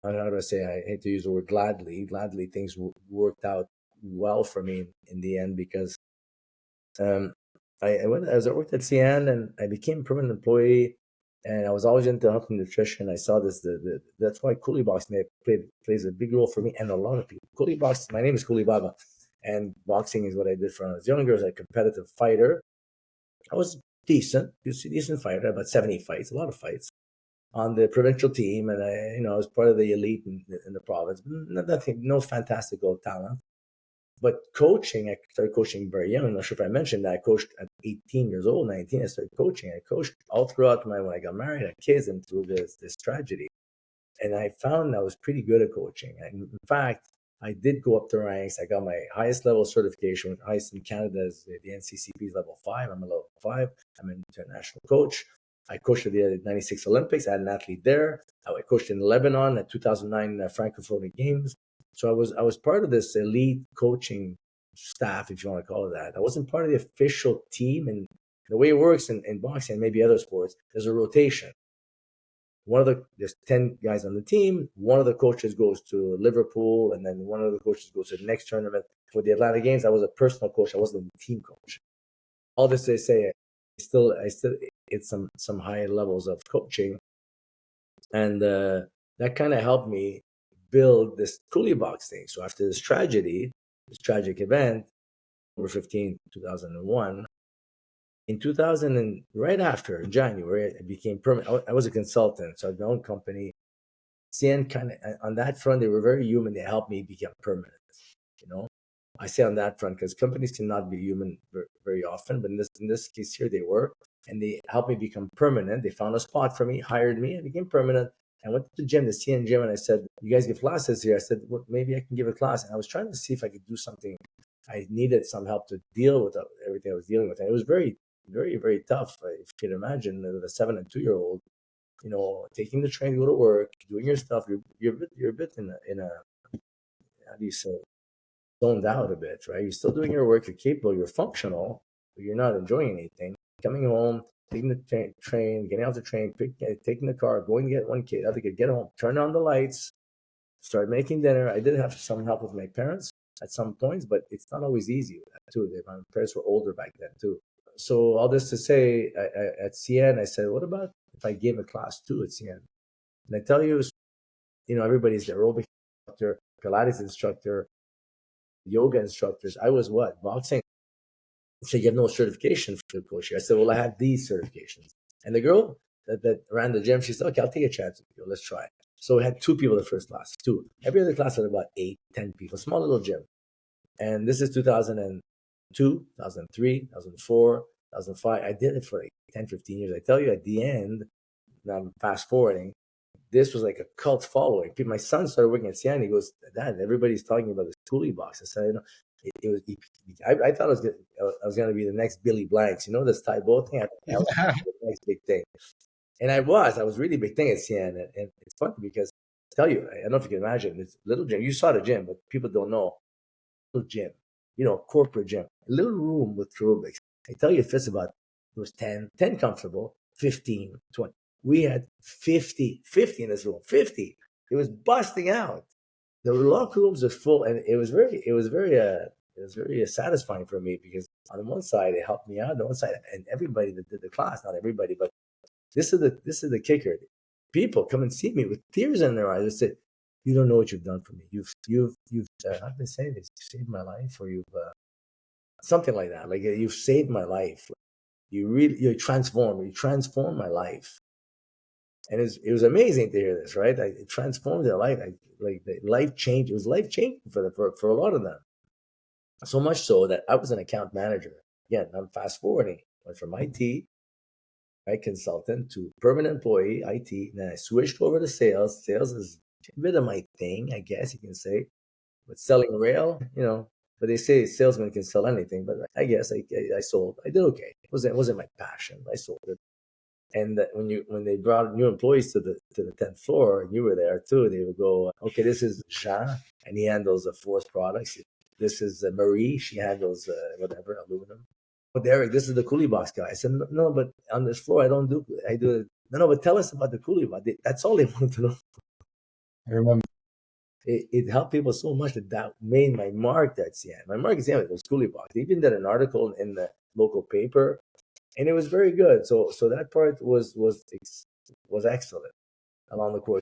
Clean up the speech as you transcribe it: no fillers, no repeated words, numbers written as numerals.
how do I say? I hate to use the word gladly. Gladly, things worked out well for me in the end because um, I went as I worked at CN and I became a permanent employee, and I was always into health and nutrition. I saw this that's why Kuli-Box plays a big role for me and a lot of people. Kuli-Box, my name is Kuli-Baba, and boxing is what I did when I was younger. As a competitive fighter, I was decent fighter, about 70 fights, a lot of fights on the provincial team, and I was part of the elite in the province. Nothing, no fantastical talent. But coaching, I started coaching very young. I'm not sure if I mentioned that I coached at 18 years old, 19. I started coaching. I coached all throughout when I got married, had kids, and through this tragedy. And I found I was pretty good at coaching. And in fact, I did go up the ranks. I got my highest level certification, highest in Canada is the NCCP's level 5. I'm a level 5. I'm an international coach. I coached at the 96 Olympics. I had an athlete there. I coached in Lebanon at 2009 Francophone Games. So I was part of this elite coaching staff, if you want to call it that. I wasn't part of the official team. And the way it works in boxing and maybe other sports, there's a rotation. There's 10 guys on the team. One of the coaches goes to Liverpool, and then one of the coaches goes to the next tournament. For the Atlanta Games, I was a personal coach. I wasn't a team coach. All this to say, I still it's some high levels of coaching, and that kind of helped me build this Kuli-Box thing. So after this tragedy, this tragic event, October 15, 2001, in 2000 and right after in January, I became permanent. I was a consultant, so I had my own company. CN kind of on that front, they were very human. They helped me become permanent. You know, I say on that front because companies cannot be human very often, but in this case here, they were, and they helped me become permanent. They found a spot for me, hired me, and became permanent. I went to the gym, the CN gym, and I said, "You guys give classes here?" I said, "Well, maybe I can give a class." And I was trying to see if I could do something. I needed some help to deal with everything I was dealing with, and it was very, very, very tough. If you can imagine, the 7 and 2 year old, taking the train to go to work, doing your stuff. You're a bit in a how do you say, zoned out a bit, right? You're still doing your work. You're capable. You're functional, but you're not enjoying anything. Coming home, taking the train, getting off the train, taking the car, going to get one kid, other kid, get home, turn on the lights, start making dinner. I did have some help with my parents at some points, but it's not always easy with that too. My parents were older back then too. So all this to say, at CN, I said, what about if I gave a class too at CN? And I tell you, everybody's the aerobic instructor, Pilates instructor, yoga instructors. I was what? Boxing. So you have no certification for the coach here. I said, well, I have these certifications. And the girl that ran the gym, she said, okay, I'll take a chance with you. Let's try. So we had 2 people the first class, 2. Every other class had about 8, 10 people, small little gym. And this is 2002, 2003, 2004, 2005. I did it for like 10, 15 years. I tell you at the end, now I'm fast forwarding, this was like a cult following. My son started working at CN. He goes, Dad, everybody's talking about this Kuli-Box. I said, it was. I thought I was going to be the next Billy Blanks. This Thai boat thing. I thought that was the next big thing, and I was really big thing at CN. And it's funny because I tell you, I don't know if you can imagine this little gym. You saw the gym, but people don't know. Little gym, corporate gym, a little room with aerobics. I tell you, it fits about, it was 10 comfortable, 15, 20. We had 50 in this room, 50. It was busting out. The locker rooms were full, and it was very satisfying for me because on one side it helped me out, on the one side, and everybody that did the class, not everybody, but this is the kicker. People come and see me with tears in their eyes and say, "You don't know what you've done for me. You've how do they say this? You saved my life, or you've something like that. Like you've saved my life. You transformed my life." And it was amazing to hear this, right? It transformed their life. Like the life change. It was life changing for a lot of them. So much so that I was an account manager. Again, I'm fast forwarding. Went from IT, right, consultant to permanent employee, IT. Then I switched over to sales. Sales is a bit of my thing, I guess you can say. But selling rail, but they say salesmen can sell anything. But I guess I sold. I did okay. It wasn't my passion. I sold it. And when they brought new employees to the 10th floor, and you were there too, they would go, okay, this is Jean, and he handles the forest products. This is Marie, she handles whatever aluminum. Oh, Derick, this is the Kuli-Box guy. I said, no, but on this floor I don't do. I do. No, but tell us about the Kuli-Box. That's all they wanted to know. I remember it helped people so much that that made my mark at CN. My mark at CN was Kuli-Box. They even did an article in the local paper, and it was very good. So that part was excellent along the course.